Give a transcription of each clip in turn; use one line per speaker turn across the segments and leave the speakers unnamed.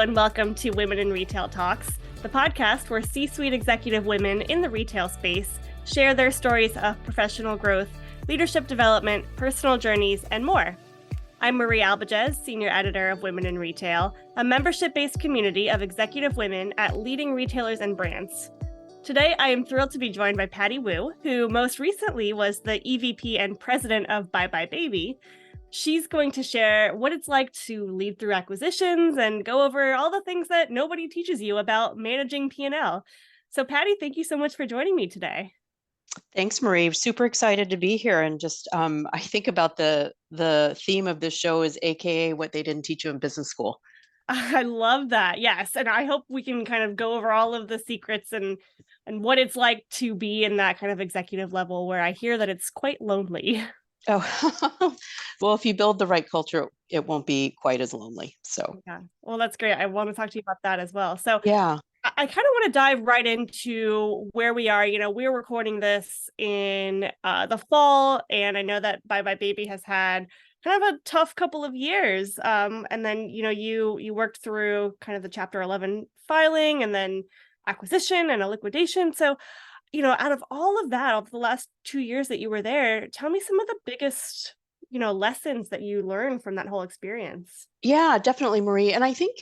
and welcome to Women in Retail Talks, the podcast where C-suite executive women in the retail space share their stories of professional growth, leadership development, personal journeys, and more. I'm Marie Albajes, Senior Editor of Women in Retail, a membership-based community of executive women at leading retailers and brands. Today, I am thrilled to be joined by Patty Wu, who most recently was the EVP and President of buybuy BABY. She's going to share what it's like to lead through acquisitions and go over all the things that nobody teaches you about managing P&L. So Patty, thank you so much for joining me today.
Thanks, Marie. Super excited to be here. And just, I think about the theme of this show is AKA what they didn't teach you in business school.
I love that. Yes. And I hope we can kind of go over all of the secrets and what it's like to be in that kind of executive level where I hear that it's quite lonely.
Oh, well, if you build the right culture, it won't be quite as lonely. So,
yeah. Well, that's great. I want to talk to you about that as well. So,
yeah.
I kind of want to dive right into where we are. You know, we're recording this in the fall, and I know that buybuy BABY has had kind of a tough couple of years. And then, you know, you worked through kind of the Chapter 11 filing and then acquisition and a liquidation. So, you know, out of all of that, of the last 2 years that you were there, tell me some of the biggest, you know, lessons that you learned from that whole experience.
Yeah, definitely, Marie. And I think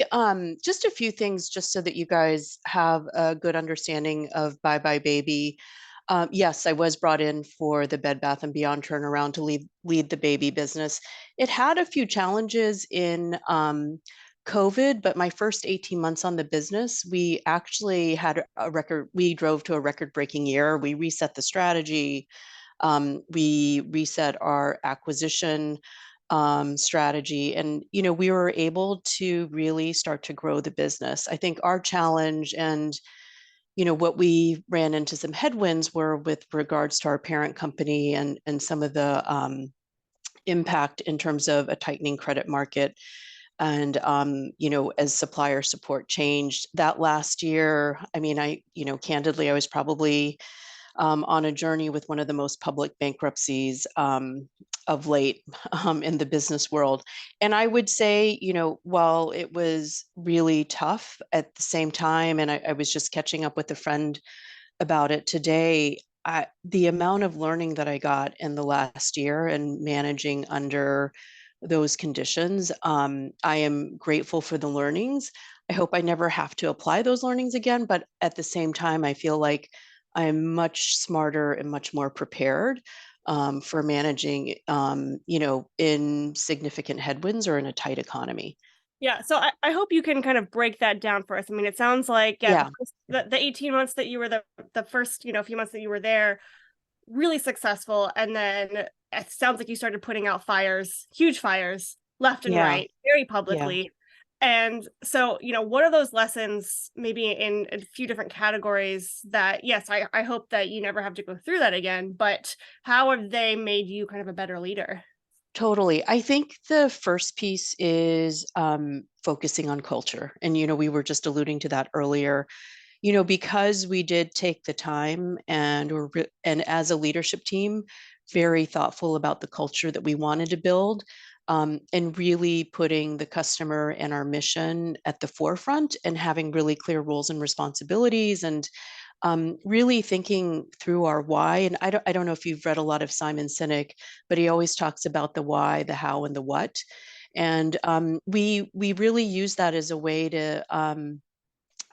just a few things just so that you guys have a good understanding of buybuy BABY. Yes, I was brought in for the Bed Bath & Beyond turnaround to lead the baby business. It had a few challenges in COVID, but my first 18 months on the business, we actually had a record. We drove to a record-breaking year. We reset the strategy. We reset our acquisition strategy, and we were able to really start to grow the business. I think our challenge and what we ran into some headwinds were with regards to our parent company and some of the impact in terms of a tightening credit market. And as supplier support changed that last year, I mean, candidly, I was probably on a journey with one of the most public bankruptcies of late in the business world. And I would say, while it was really tough at the same time, and I was just catching up with a friend about it today, the amount of learning that I got in the last year and managing under those conditions, I am grateful for the learnings. I hope I never have to apply those learnings again, but at the same time, I feel like I'm much smarter and much more prepared for managing, in significant headwinds or in a tight economy.
Yeah, so I hope you can kind of break that down for us. I mean, it sounds like
Yeah.
the 18 months that you were the first, you know, few months that you were there, really successful, and then it sounds like you started putting out fires, huge fires, left and
Yeah.
right, very
Yeah.
publicly. And so, you know, what are those lessons, maybe in a few different categories that, yes, I hope that you never have to go through that again, but how have they made you kind of a better leader?
Totally. I think the first piece is focusing on culture. And, we were just alluding to that earlier. Because we did take the time and as a leadership team, very thoughtful about the culture that we wanted to build, and really putting the customer and our mission at the forefront and having really clear roles and responsibilities, and really thinking through our why. And I don't know if you've read a lot of Simon Sinek, but he always talks about the why, the how, and the what. And we really use that as a way to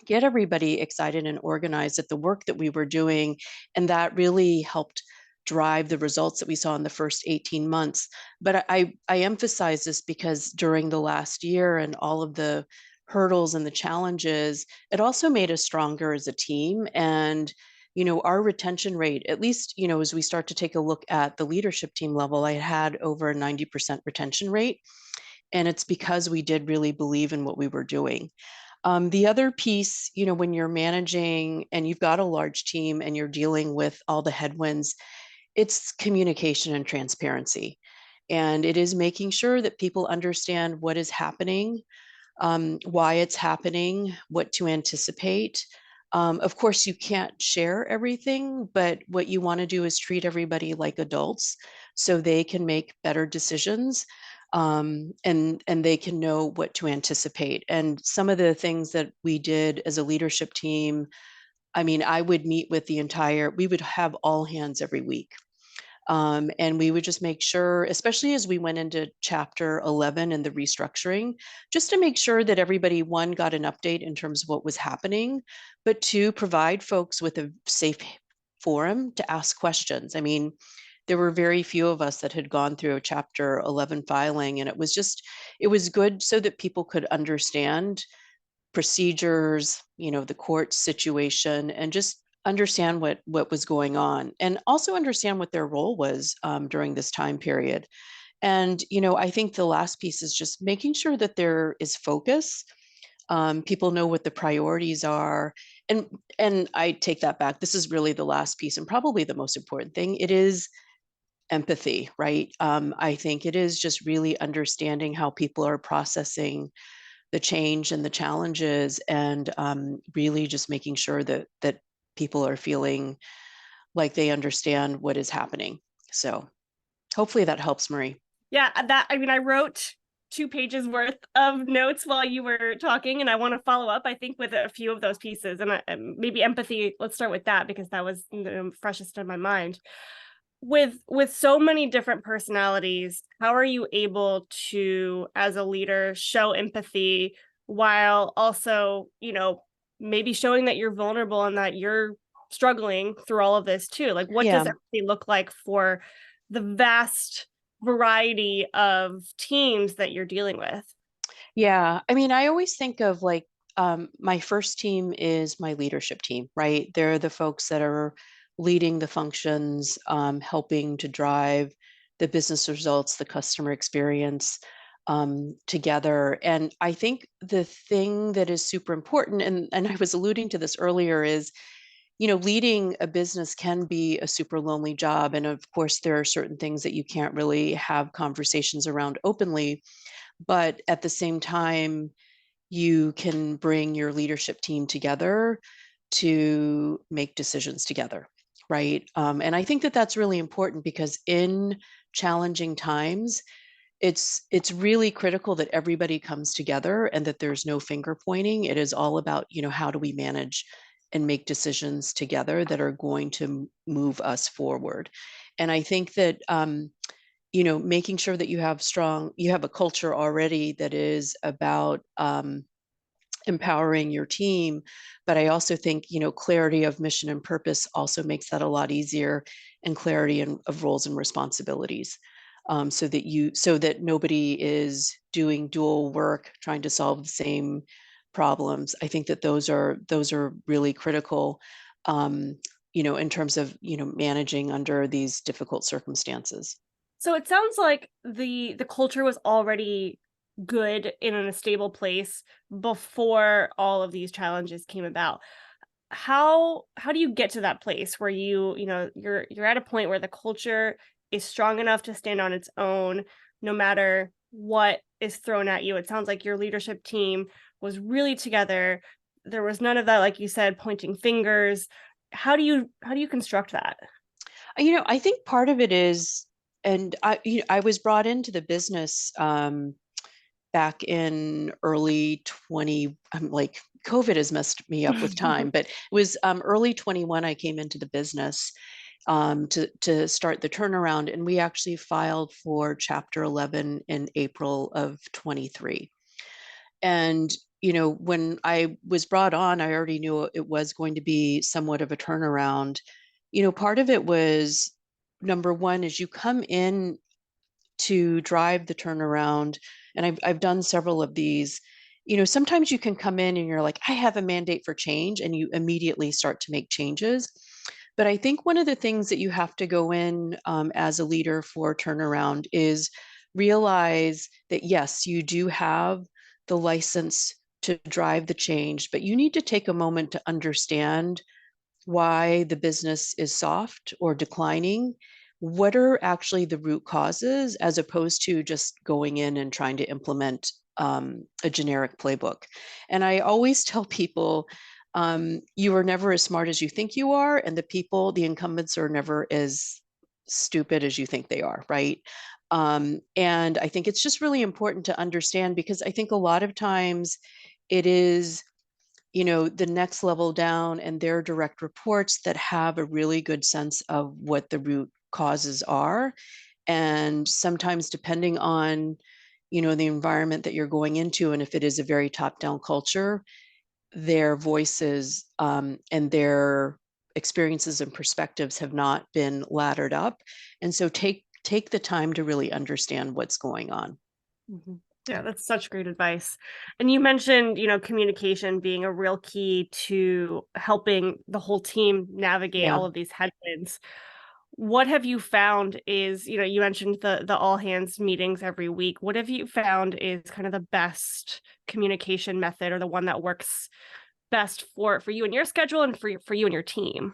get everybody excited and organized at the work that we were doing. And that really helped drive the results that we saw in the first 18 months. But I emphasize this because during the last year and all of the hurdles and the challenges, it also made us stronger as a team. And our retention rate, at least, as we start to take a look at the leadership team level, I had over a 90% retention rate. And it's because we did really believe in what we were doing. The other piece, when you're managing and you've got a large team and you're dealing with all the headwinds, it's communication and transparency. And it is making sure that people understand what is happening, why it's happening, what to anticipate. Of course, you can't share everything, but what you want to do is treat everybody like adults so they can make better decisions. and they can know what to anticipate. And some of the things that we did as a leadership team, I mean, I would meet with we would have all hands every week. And we would just make sure, especially as we went into chapter 11 and the restructuring, just to make sure that everybody, one, got an update in terms of what was happening, but two, provide folks with a safe forum to ask questions. I mean, there were very few of us that had gone through a chapter 11 filing, and it was good so that people could understand procedures, the court situation, and just understand what was going on, and also understand what their role was during this time period. And I think the last piece is just making sure that there is focus. People know what the priorities are, and I take that back. This is really the last piece and probably the most important thing. It is empathy, right? I think it is just really understanding how people are processing the change and the challenges, and really just making sure that people are feeling like they understand what is happening. So hopefully that helps, Marie.
Yeah, I mean, I wrote 2 pages worth of notes while you were talking, and I want to follow up, I think, with a few of those pieces. And maybe empathy, let's start with that because that was freshest in my mind. With so many different personalities, how are you able to, as a leader, show empathy while also, maybe showing that you're vulnerable and that you're struggling through all of this too? Like, what does
Yeah.
empathy look like for the vast variety of teams that you're dealing with?
Yeah. I mean, I always think of like my first team is my leadership team, right? They're the folks that are leading the functions, helping to drive the business results, the customer experience together. And I think the thing that is super important, and I was alluding to this earlier, is leading a business can be a super lonely job. And of course, there are certain things that you can't really have conversations around openly. But at the same time, you can bring your leadership team together to make decisions together, right? And I think that that's really important because in challenging times, it's really critical that everybody comes together and that there's no finger pointing. It is all about, how do we manage and make decisions together that are going to move us forward. And I think that making sure that you have a culture already that is about empowering your team. But I also think, clarity of mission and purpose also makes that a lot easier, and clarity of roles and responsibilities. So that nobody is doing dual work trying to solve the same problems. I think that those are really critical, in terms of, managing under these difficult circumstances.
So it sounds like the culture was already good and in a stable place before all of these challenges came about. How do you get to that place where you're at a point where the culture is strong enough to stand on its own no matter what is thrown at you? It sounds like your leadership team was really together. There was none of that, like you said, pointing fingers. How do you construct that?
I think part of it is, and I was brought into the business back in early 20. I'm like, COVID has messed me up with time, but it was early 21. I came into the business to start the turnaround, and we actually filed for Chapter 11 in April of 23. And when I was brought on, I already knew it was going to be somewhat of a turnaround. Part of it was, number one, is you come in to drive the turnaround, and I've done several of these. Sometimes you can come in and you're like, I have a mandate for change, and you immediately start to make changes. But I think one of the things that you have to go in as a leader for turnaround is realize that yes, you do have the license to drive the change, but you need to take a moment to understand why the business is soft or declining. What are actually the root causes, as opposed to just going in and trying to implement a generic playbook? And I always tell people, you are never as smart as you think you are, and the incumbents are never as stupid as you think they are, right? And I think it's just really important to understand, because I think a lot of times it is, the next level down and their direct reports that have a really good sense of what the root causes are. And sometimes, depending on, the environment that you're going into, and if it is a very top down culture, their voices and their experiences and perspectives have not been laddered up. And so take the time to really understand what's going on.
Mhm. Yeah, that's such great advice. And you mentioned, communication being a real key to helping the whole team navigate
Yeah.
all of these headwinds. What have you found is, you mentioned the all hands meetings every week. What have you found is kind of the best communication method, or the one that works best for you and your schedule, and for you and your team?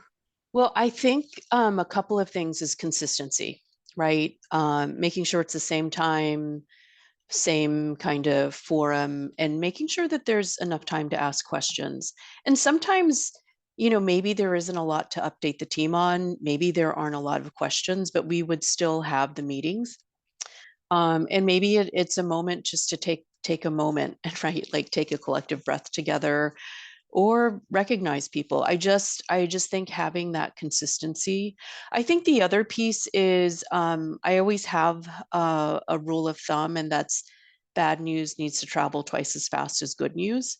Well, I think a couple of things is consistency, right? Making sure it's the same time, same kind of forum, and making sure that there's enough time to ask questions. And sometimes, maybe there isn't a lot to update the team on. Maybe there aren't a lot of questions, but we would still have the meetings. And maybe it's a moment just to take a moment and right, like take a collective breath together, or recognize people. I just think having that consistency. I think the other piece is, I always have a rule of thumb, and that's bad news needs to travel twice as fast as good news.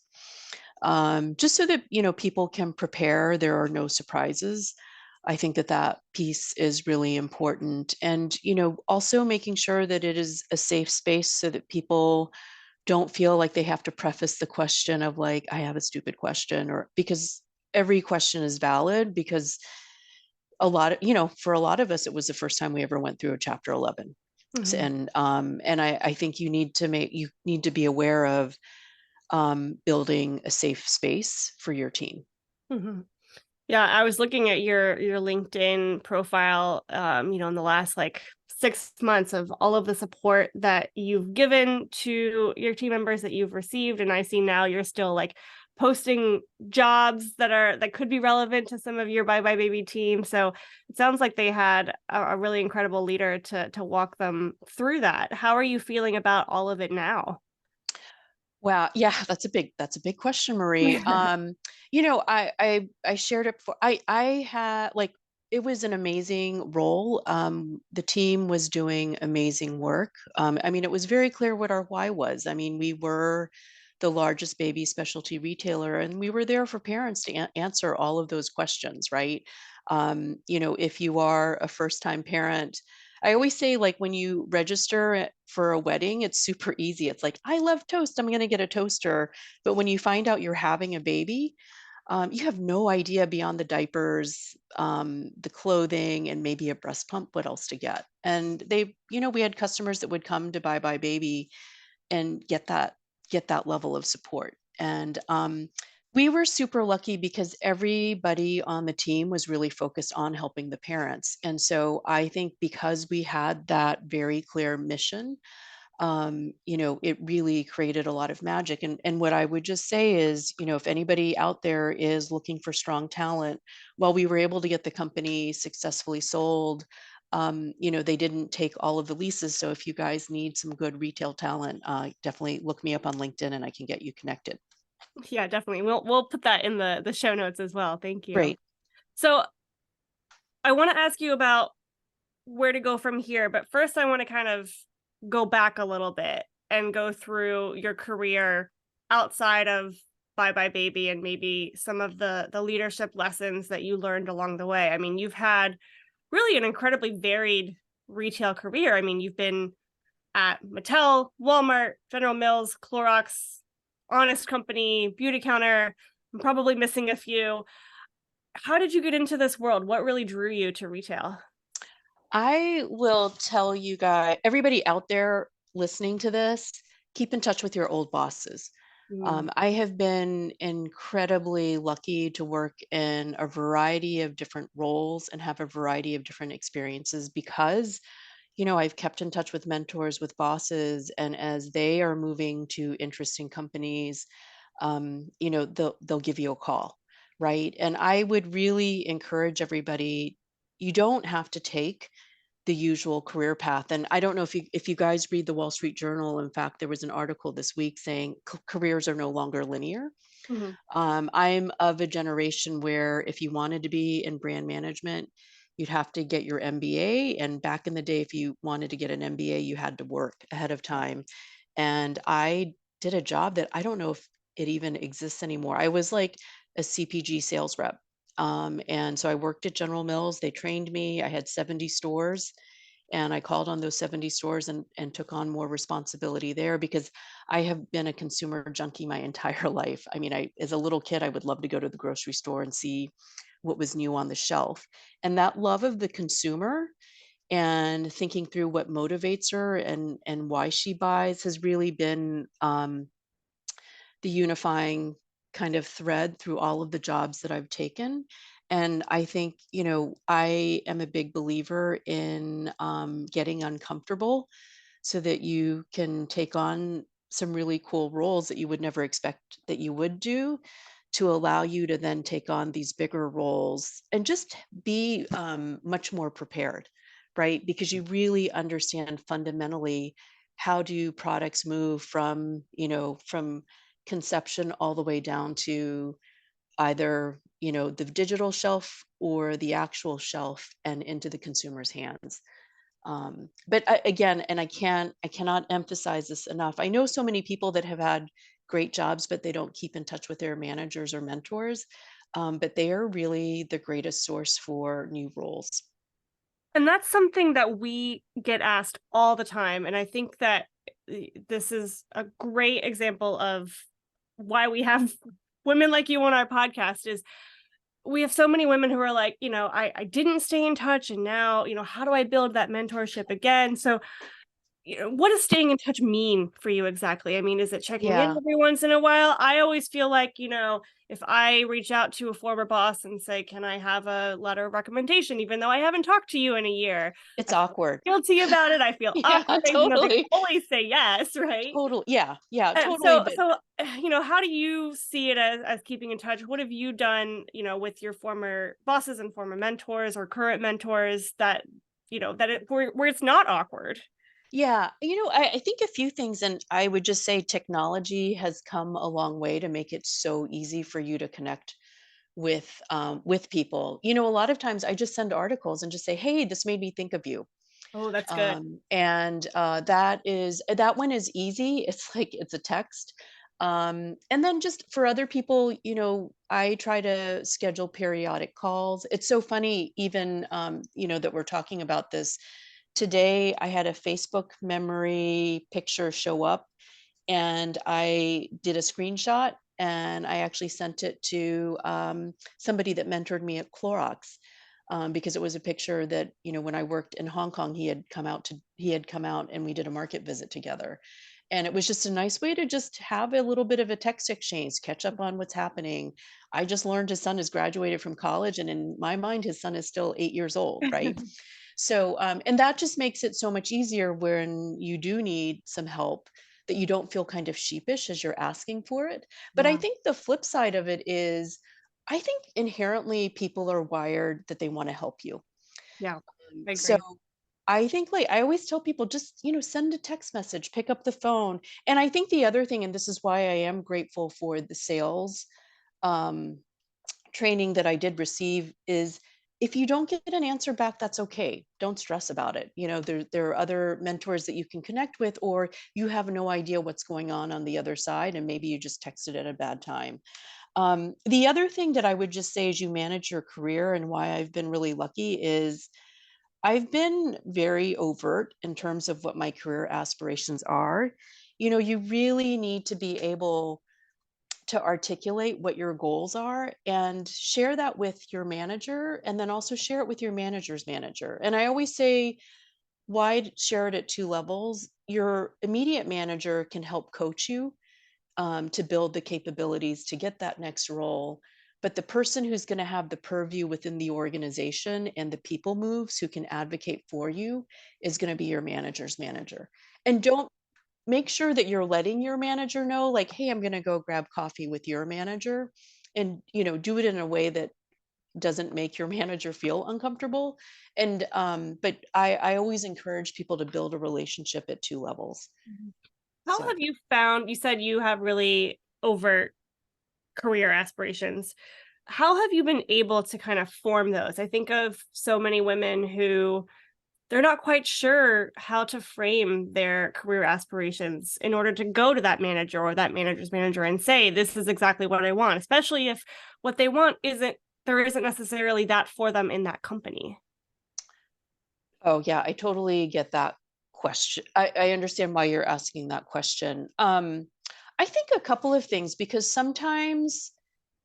Just so that people can prepare, there are no surprises. I think that that piece is really important, and also making sure that it is a safe space so that people don't feel like they have to preface the question of like, I have a stupid question, or because every question is valid, because for a lot of us, it was the first time we ever went through a chapter 11.
Mhm.
And I think you need to be aware of building a safe space for your team.
Mhm. Yeah, I was looking at your LinkedIn profile, in the last like 6 months, of all of the support that you've given to your team members, that you've received, and I see now you're still like posting jobs that could be relevant to some of your Bye Bye Baby team. So it sounds like they had a really incredible leader to walk them through that. How are you feeling about all of it now?
Wow, yeah, that's a big question, Marie. I shared it for I had like, it was an amazing role. The team was doing amazing work. I mean, it was very clear what our why was. I mean, we were the largest baby specialty retailer, and we were there for parents to answer all of those questions, right? If you are a first-time parent, I always say, like, when you register for a wedding, it's super easy. It's like, I love toast, I'm going to get a toaster. But when you find out you're having a baby, you have no idea beyond the diapers, the clothing, and maybe a breast pump, what else to get. And we had customers that would come to Bye Bye Baby and get that level of support. And we were super lucky because everybody on the team was really focused on helping the parents. And so I think because we had that very clear mission, it really created a lot of magic. And what I would just say is, if anybody out there is looking for strong talent, while we were able to get the company successfully sold, they didn't take all of the leases. So if you guys need some good retail talent, definitely look me up on LinkedIn and I can get you connected.
Yeah, definitely. We'll put that in the show notes as well. Thank you.
Great.
So I want to ask you about where to go from here, but first I want to kind of go back a little bit and go through your career outside of Bye Bye Baby, and maybe some of the leadership lessons that you learned along the way. I mean, you've had really an incredibly varied retail career. I mean, you've been at Mattel, Walmart, General Mills, Clorox, Honest Company, Beauty Counter. I'm probably missing a few. How did you get into this world? What really drew you to retail?
I will tell you guys, everybody out there listening to this, keep in touch with your old bosses.
Mm.
I have been incredibly lucky to work in a variety of different roles and have a variety of different experiences, because, I've kept in touch with mentors, with bosses, and as they are moving to interesting companies, they'll give you a call, right? And I would really encourage everybody, you don't have to take the usual career path. And I don't know if you guys read the Wall Street Journal. In fact, there was an article this week saying careers are no longer linear.
Mhm.
I'm of a generation where if you wanted to be in brand management, you'd have to get your MBA. And back in the day, if you wanted to get an MBA, you had to work ahead of time. And I did a job that I don't know if it even exists anymore. I was like a CPG sales rep. And so I worked at General Mills. They trained me. I had 70 stores, and I called on those 70 stores and took on more responsibility there because I have been a consumer junkie my entire life. I mean, I as a little kid, I would love to go to the grocery store and see what was new on the shelf. And that love of the consumer and thinking through what motivates her and why she buys has really been the unifying kind of thread through all of the jobs that I've taken. And I think, I am a big believer in getting uncomfortable so that you can take on some really cool roles that you would never expect that you would do, to allow you to then take on these bigger roles and just be much more prepared, right? Because you really understand fundamentally how do products move from conception all the way down to either the digital shelf or the actual shelf and into the consumer's hands. But again, and I cannot emphasize this enough. I know so many people that have had great jobs, but they don't keep in touch with their managers or mentors. But they are really the greatest source for new roles.
And that's something that we get asked all the time, and I think that this is a great example of why we have women like you on our podcast. Is we have so many women who are like, I didn't stay in touch, and now, how do I build that mentorship again? So, what does staying in touch mean for you exactly? I mean, is it checking in
Yeah,
every once in a while? I always feel like, if I reach out to a former boss and say, "Can I have a letter of recommendation?" even though I haven't talked to you in a year,
it's
I feel
awkward.
guilty about it. I feel
Yeah,
awkward, even though they
totally.
always say yes, right?
Total. Yeah, yeah,
And
totally. But
how do you see it as keeping in touch? What have you done, with your former bosses and former mentors or current mentors that, where it's not awkward?
yeah, I think a few things, and I would just say technology has come a long way to make it so easy for you to connect with people. A lot of times I just send articles and just say, "Hey, this made me think of you."
Oh, that's good.
And that one is easy. It's like it's a text. And then just for other people, I try to schedule periodic calls. It's so funny, even that we're talking about this today. I had a Facebook memory picture show up, and I did a screenshot and I actually sent it to somebody that mentored me at Clorox, because it was a picture that when I worked in Hong Kong, he had come out and we did a market visit together, and it was just a nice way to just have a little bit of a text exchange, catch up on what's happening. I just learned his son has graduated from college, and in my mind, his son is still 8 years old, right? So, and that just makes it so much easier when you do need some help, that you don't feel kind of sheepish as you're asking for it. But I
Yeah,
think the flip side of it is, I think inherently people are wired that they want to help you.
yeah, I
So
agree.
I think, like, I always tell people, just, send a text message, pick up the phone. And I think the other thing, and this is why I am grateful for the sales um, training that I did receive, is if you don't get an answer back, that's okay. Don't stress about it. There are other mentors that you can connect with, or you have no idea what's going on the other side, and maybe you just texted at a bad time. The other thing that I would just say as you manage your career, and why I've been really lucky, is I've been very overt in terms of what my career aspirations are. You really need to be able to articulate what your goals are and share that with your manager, and then also share it with your manager's manager. And I always say, why share it at two levels? Your immediate manager can help coach you to build the capabilities to get that next role. But the person who's going to have the purview within the organization and the people moves, who can advocate for you, is going to be your manager's manager. And don't make sure that you're letting your manager know, like, hey, I'm going to go grab coffee with your manager, and do it in a way that doesn't make your manager feel uncomfortable. And but I always encourage people to build a relationship at two levels.
Mhm. How
So
have you found, you said you have really overt career aspirations. How have you been able to kind of form those? I think of so many women who they're not quite sure how to frame their career aspirations in order to go to that manager or that manager's manager and say, this is exactly what I want, especially if what they want isn't, there isn't necessarily that for them in that company.
oh yeah, I totally get that question. I understand why you're asking that question. I think a couple of things, because sometimes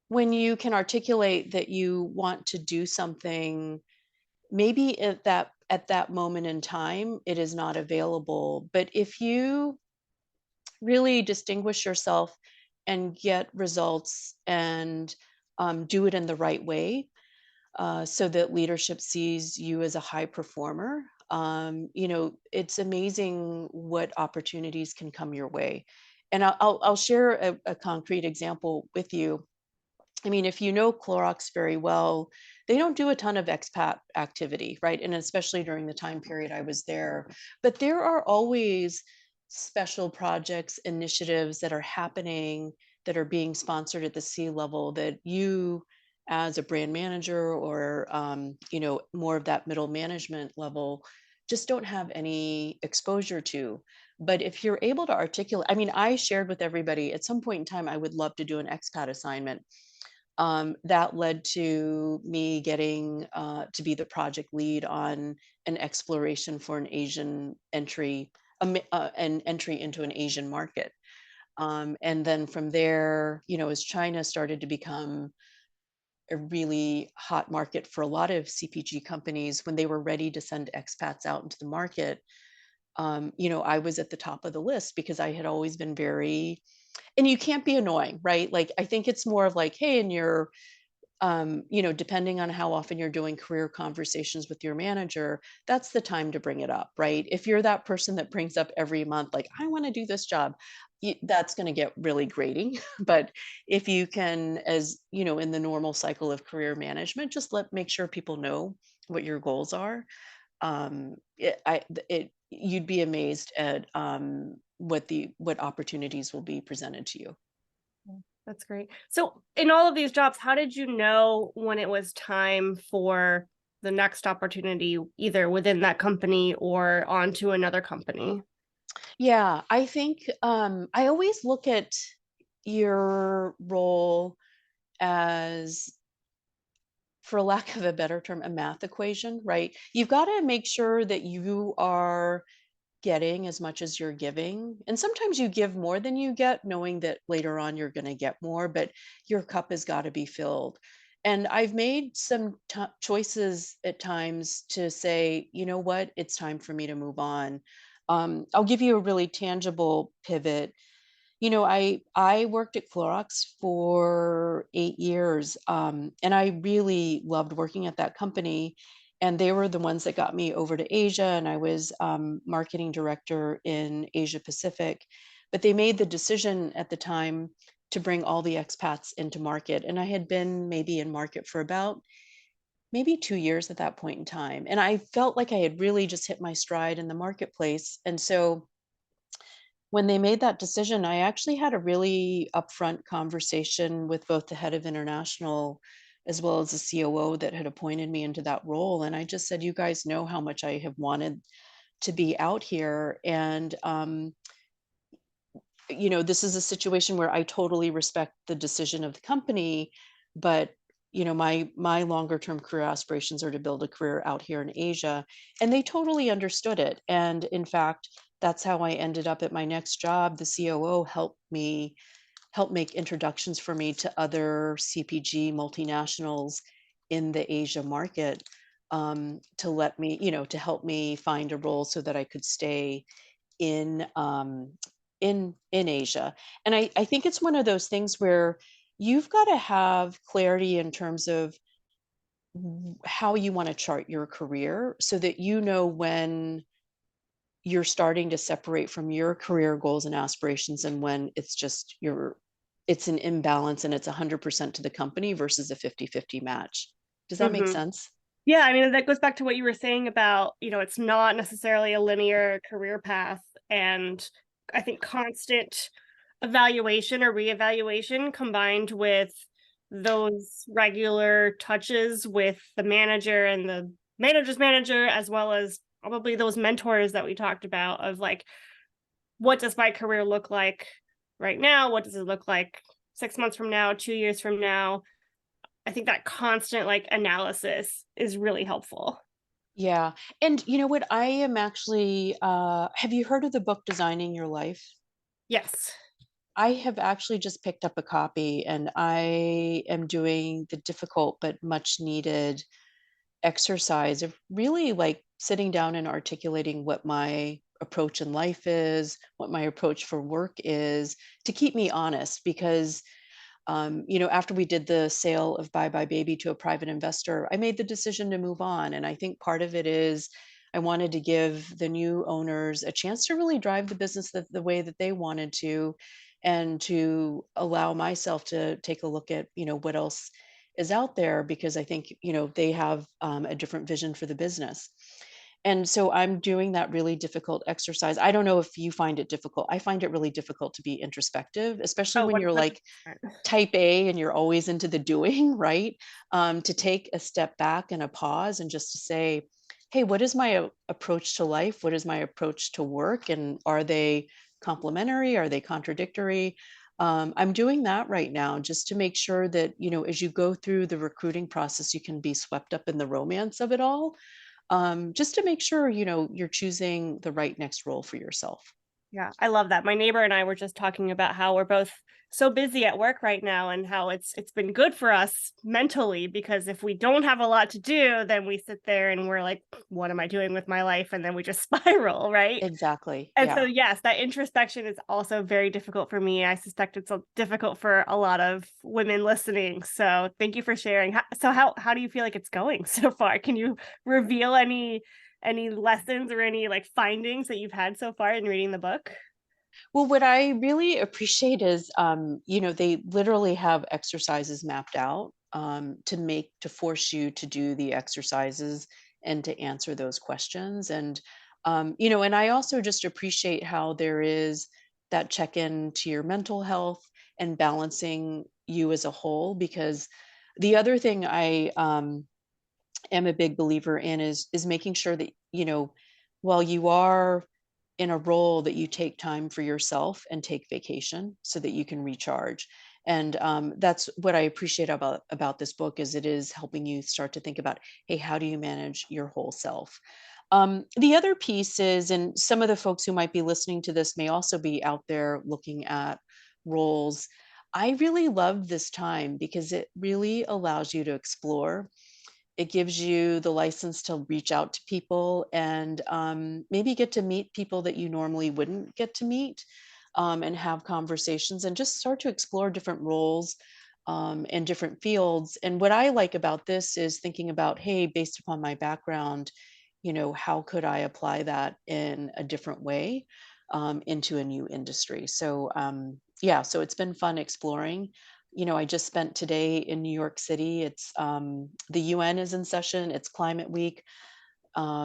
when you can articulate that you want to do something, maybe at that moment in time it is not available. But if you really distinguish yourself and get results and do it in the right way, so that leadership sees you as a high performer. It's amazing what opportunities can come your way. And I'll share a concrete example with you. I mean, if you know Clorox very well, they don't do a ton of expat activity, right? And especially during the time period I was there. But there are always special projects, initiatives that are happening, that are being sponsored at the C level, that you, as a brand manager or more of that middle management level, just don't have any exposure to. But if you're able to articulate, I mean, I shared with everybody at some point in time, I would love to do an expat assignment. That led to me getting to be the project lead on an exploration for an Asian entry, an entry into an Asian market. And then from there, as China started to become a really hot market for a lot of CPG companies, when they were ready to send expats out into the market, I was at the top of the list because I had always been very, and you can't be annoying, right? Like, I think it's more of like, hey, and you're depending on how often you're doing career conversations with your manager, that's the time to bring it up, right? If you're that person that brings up every month, like, I want to do this job, that's going to get really grating. But if you can, as in the normal cycle of career management, just make sure people know what your goals are. You'd be amazed at what opportunities will be presented to you.
Mm, that's great. So, in all of these jobs, how did you know when it was time for the next opportunity, either within that company or onto another company?
Yeah, I think I always look at your role as, for lack of a better term, a math equation, right? You've got to make sure that you are getting as much as you're giving. And sometimes you give more than you get, knowing that later on you're going to get more, but your cup has got to be filled. And I've made some choices at times to say, you know what, it's time for me to move on. I'll give you a really tangible pivot. I worked at Clorox for 8 years, and I really loved working at that company. And they were the ones that got me over to Asia, and I was marketing director in Asia Pacific. But they made the decision at the time to bring all the expats into market, and I had been maybe in market for about maybe 2 years at that point in time, and I felt like I had really just hit my stride in the marketplace. And so when they made that decision, I actually had a really upfront conversation with both the head of international as well as the COO that had appointed me into that role. And I just said, you guys know how much I have wanted to be out here. And, this is a situation where I totally respect the decision of the company, but my longer term career aspirations are to build a career out here in Asia, and they totally understood it. And in fact, that's how I ended up at my next job. The COO help make introductions for me to other CPG multinationals in the Asia market, to let me, to help me find a role so that I could stay in in Asia. And I think it's one of those things where you've got to have clarity in terms of how you want to chart your career so that you know when you're starting to separate from your career goals and aspirations, and when it's an imbalance and it's 100% to the company versus a 50-50 match. Does that make
Hmm.
sense?
Yeah, I mean, that goes back to what you were saying about, it's not necessarily a linear career path. And I think constant evaluation or reevaluation combined with those regular touches with the manager and the manager's manager, as well as probably those mentors that we talked about of like, what does my career look like right now? What does it look like 6 months from now, 2 years from now? I think that constant like analysis is really helpful.
Yeah. And you know what? I am actually, have you heard of the book Designing Your Life?
Yes.
I have actually just picked up a copy and I am doing the difficult but much needed exercise of really like sitting down and articulating what my approach in life is, what my approach for work is, to keep me honest. Because, after we did the sale of Bye Bye Baby to a private investor, I made the decision to move on. And I think part of it is I wanted to give the new owners a chance to really drive the business the way that they wanted to, and to allow myself to take a look at, what else is out there, because I think, they have a different vision for the business. And so I'm doing that really difficult exercise. I don't know if you find it difficult. I find it really difficult to be introspective, especially
Oh,
when you're like
100%.
type A and you're always into the doing, right? To take a step back and a pause and just to say, hey, what is my approach to life? What is my approach to work? And are they complementary? Are they contradictory? I'm doing that right now just to make sure that, as you go through the recruiting process, you can be swept up in the romance of it all. Just to make sure, you're choosing the right next role for yourself.
Yeah, I love that. My neighbor and I were just talking about how we're both so busy at work right now and how it's been good for us mentally because if we don't have a lot to do, then we sit there and we're like, what am I doing with my life? And then we just spiral, right?
Exactly.
And so
Yeah.
yes, that introspection is also very difficult for me. I suspect it's difficult for a lot of women listening. So thank you for sharing. So how do you feel like it's going so far? Can you reveal any lessons or any like findings that you've had so far in reading the book?
Well, what I really appreciate is, they literally have exercises mapped out, to force you to do the exercises and to answer those questions. And, and I also just appreciate how there is that check in to your mental health and balancing you as a whole. Because the other thing I, am a big believer in is making sure that, while you are in a role, that you take time for yourself and take vacation so that you can recharge. And that's what I appreciate about this book, is it is helping you start to think about, hey, how do you manage your whole self? The other piece is, and some of the folks who might be listening to this may also be out there looking at roles. I really love this time because it really allows you to explore. It gives you the license to reach out to people and, maybe get to meet people that you normally wouldn't get to meet, and have conversations and just start to explore different roles, and different fields. And what I like about this is thinking about, hey, based upon my background, how could I apply that in a different way, into a new industry? So, yeah, so it's been fun exploring. I just spent today in New York City. It's, the UN is in session. It's Climate Week.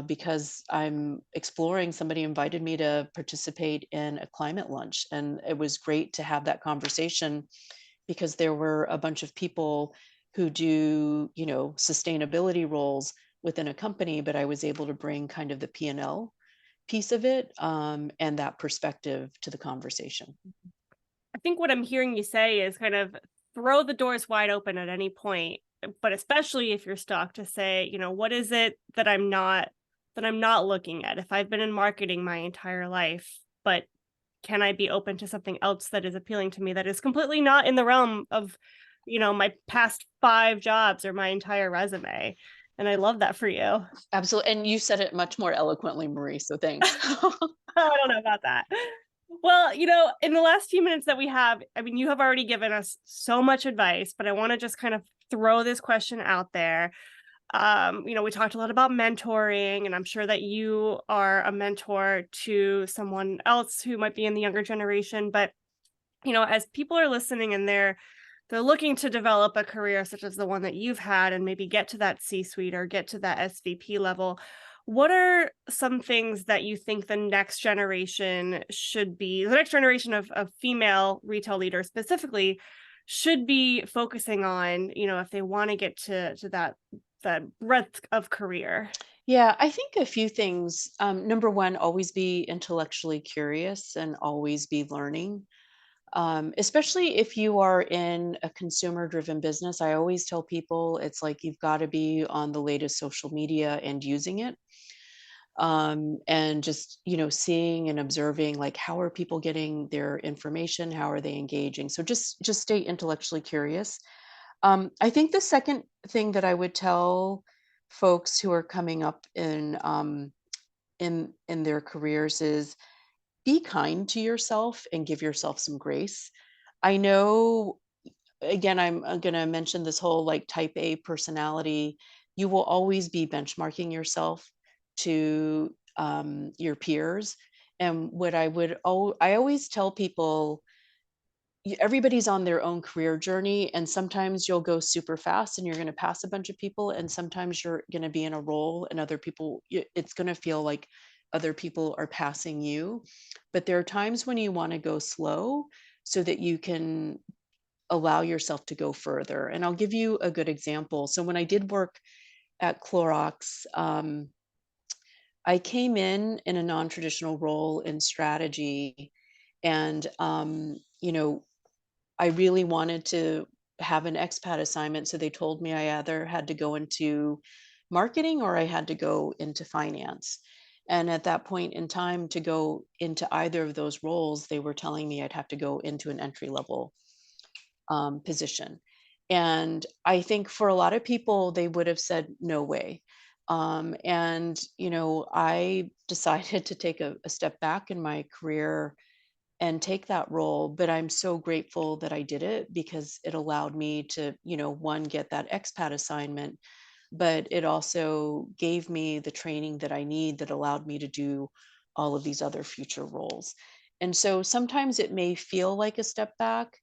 Because I'm exploring, somebody invited me to participate in a climate lunch, and it was great to have that conversation because there were a bunch of people who do, sustainability roles within a company, but I was able to bring kind of the P&L piece of it, and that perspective to the conversation.
I think what I'm hearing you say is kind of throw the doors wide open at any point, but especially if you're stuck to say, what is it that I'm not looking at? If I've been in marketing my entire life, but can I be open to something else that is appealing to me that is completely not in the realm of, my past 5 jobs or my entire resume? And I love that for you.
Absolutely. And you said it much more eloquently, Marie. So thanks.
I don't know about that. Well, in the last few minutes that we have, I mean, you have already given us so much advice, but I want to just kind of throw this question out there. We talked a lot about mentoring, and I'm sure that you are a mentor to someone else who might be in the younger generation. But, as people are listening and they're they're looking to develop a career such as the one that you've had and maybe get to that C-suite or get to that SVP level, what are some things that you think the next generation should be, the next generation of female retail leaders specifically should be focusing on, if they want to get to that breadth of career?
Yeah, I think a few things. Number one, always be intellectually curious and always be learning. Especially if you are in a consumer driven business, I always tell people it's like you've got to be on the latest social media and using it. And just, seeing and observing, like, how are people getting their information? How are they engaging? So just stay intellectually curious. I think the second thing that I would tell folks who are coming up in their careers is be kind to yourself and give yourself some grace. I know, again, I'm going to mention this whole like type A personality. You will always be benchmarking yourself to your peers. And what I always tell people, everybody's on their own career journey, and sometimes you'll go super fast and you're going to pass a bunch of people, and sometimes you're going to be in a role and other people, it's going to feel like other people are passing you. But there are times when you want to go slow so that you can allow yourself to go further. And I'll give you a good example. So when I did work at Clorox, I came in a non-traditional role in strategy, and I really wanted to have an expat assignment, so they told me I either had to go into marketing or I had to go into finance. And at that point in time, to go into either of those roles, they were telling me I'd have to go into an entry level position. And I think for a lot of people, they would have said, no way. And, I decided to take a step back in my career and take that role. But I'm so grateful that I did it because it allowed me to, one, get that expat assignment, but it also gave me the training that I need that allowed me to do all of these other future roles. And so sometimes it may feel like a step back,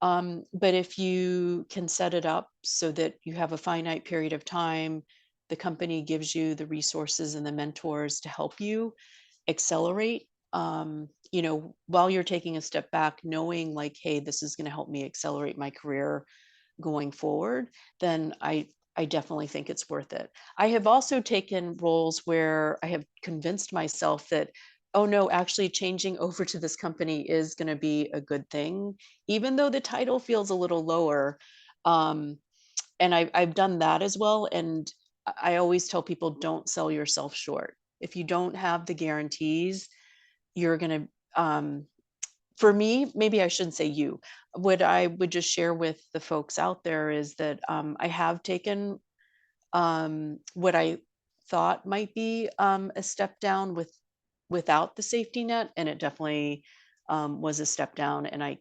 but if you can set it up so that you have a finite period of time, the company gives you the resources and the mentors to help you accelerate, while you're taking a step back, knowing like, hey, this is going to help me accelerate my career going forward, then I definitely think it's worth it. I have also taken roles where I have convinced myself that, oh no, actually changing over to this company is going to be a good thing, even though the title feels a little lower. Um, and I've done that as well. And I always tell people, don't sell yourself short. If you don't have the guarantees, you're going to, for me, maybe I shouldn't say you. What I would just share with the folks out there is that I have taken what I thought might be a step down without the safety net, and it definitely was a step down, and I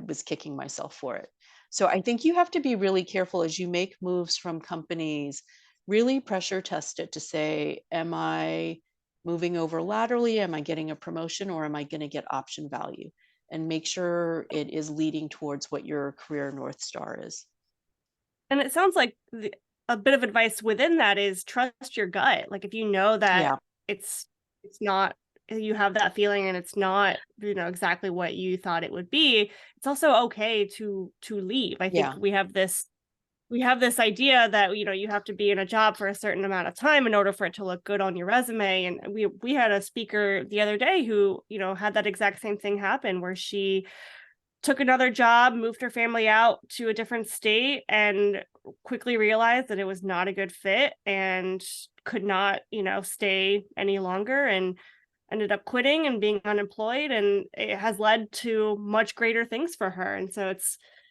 was kicking myself for it. So I think you have to be really careful as you make moves from companies. Really pressure test it to say, am I moving over laterally? Am I getting a promotion, or am I going to get option value? And make sure it is leading towards what your career North Star is.
And it sounds like a bit of advice within that is trust your gut. Like if you know that
Yeah,
it's not, you have that feeling and it's not, exactly what you thought it would be, it's also okay to leave. I think
yeah,
we have this idea that you have to be in a job for a certain amount of time in order for it to look good on your resume. And we had a speaker the other day who had that exact same thing happen, where she took another job, moved her family out to a different state, and quickly realized that it was not a good fit and could not, stay any longer, and ended up quitting and being unemployed. And it has led to much greater things for her. And so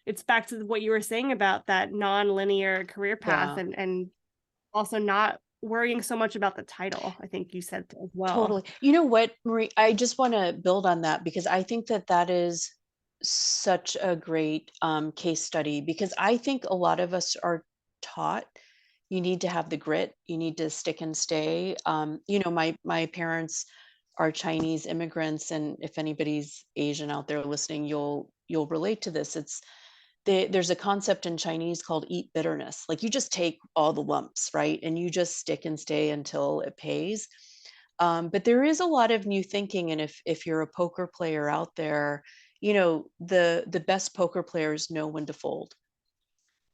it's back to what you were saying about that non-linear career path,
yeah.
and also not worrying so much about the title, I think you said as well.
Totally. You know what, Marie? I just want to build on that because I think that that is such a great case study, because I think a lot of us are taught you need to have the grit, you need to stick and stay. My parents are Chinese immigrants, and if anybody's Asian out there listening, you'll relate to this. there's a concept in Chinese called eat bitterness. Like you just take all the lumps, right? And you just stick and stay until it pays. But there is a lot of new thinking, and if you're a poker player out there, the best poker players know when to fold.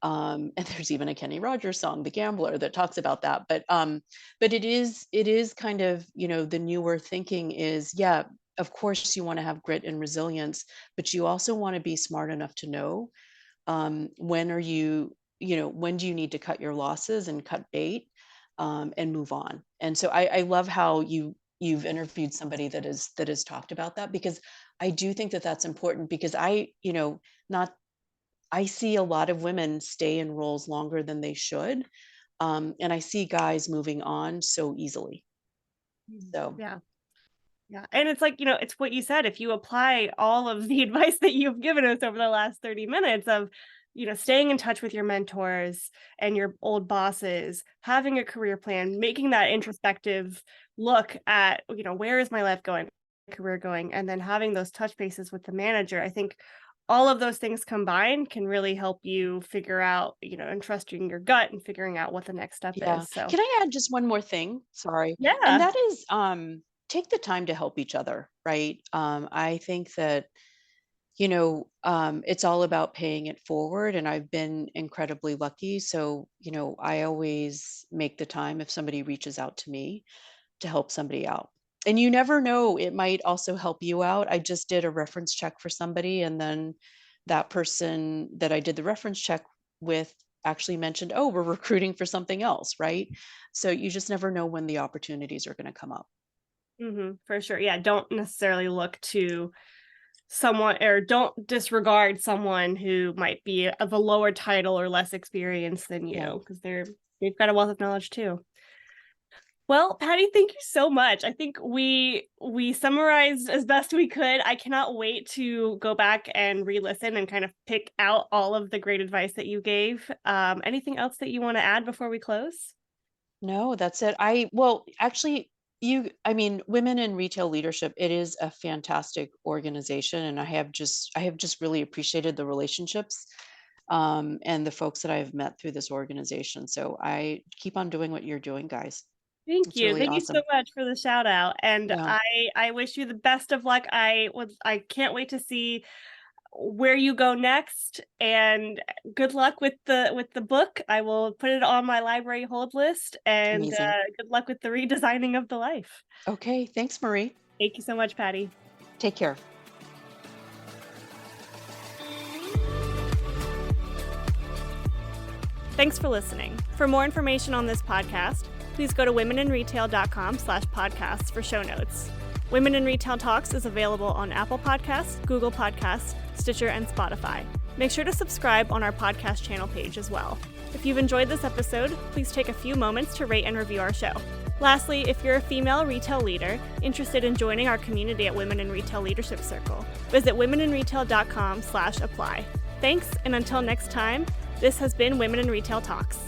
And there's even a Kenny Rogers song, "The Gambler," that talks about that. But it is kind of, the newer thinking is, yeah, of course you want to have grit and resilience, but you also want to be smart enough to know when are you, when do you need to cut your losses and cut bait, and move on. And so I love how you've interviewed somebody that has talked about that, because I do think that that's important, because not I see a lot of women stay in roles longer than they should. And I see guys moving on so easily. So
Yeah. Yeah. And it's like, it's what you said. If you apply all of the advice that you've given us over the last 30 minutes of, staying in touch with your mentors and your old bosses, having a career plan, making that introspective look at, where is my life going, career going, and then having those touch bases with the manager, I think all of those things combined can really help you figure out, and trusting your gut and figuring out what the next step
yeah.
is. So,
Can I add just one more thing? Sorry. And
yeah.
that is, take the time to help each other, right? I think that, it's all about paying it forward. And I've been incredibly lucky. So, I always make the time if somebody reaches out to me to help somebody out. And you never know, it might also help you out. I just did a reference check for somebody, and then that person that I did the reference check with actually mentioned, "Oh, we're recruiting for something else," right? So you just never know when the opportunities are going to come up.
For sure. Yeah. Don't necessarily look to someone, or don't disregard someone who might be of a lower title or less experience than
Yeah.
you, because they've got a wealth of knowledge too. Well, Patty, thank you so much. I think we summarized as best we could. I cannot wait to go back and re-listen and kind of pick out all of the great advice that you gave. Anything else that you want to add before we close?
No, that's it. Well, actually, I mean, Women in Retail Leadership, it is a fantastic organization. And I have just really appreciated the relationships, and the folks that I've met through this organization. So I keep on doing what you're doing, guys.
Thank
It's
you.
really
Thank you so
awesome.
much for the shout out. And
Yeah.
I wish you the best of luck. I can't wait to see where you go next, and good luck with the book. I will put it on my library hold list, and
Amazing.
good luck with the redesigning of the life.
Okay. Thanks, Marie.
Thank you so much, Patty.
Take care.
Thanks for listening. For more information on this podcast, please go to womeninretail.com/podcasts for show notes. Women in Retail Talks is available on Apple Podcasts, Google Podcasts, Stitcher, and Spotify. Make sure to subscribe on our podcast channel page as well. If you've enjoyed this episode, please take a few moments to rate and review our show. Lastly, if you're a female retail leader interested in joining our community at Women in Retail Leadership Circle, visit womeninretail.com/apply. Thanks, and until next time, this has been Women in Retail Talks.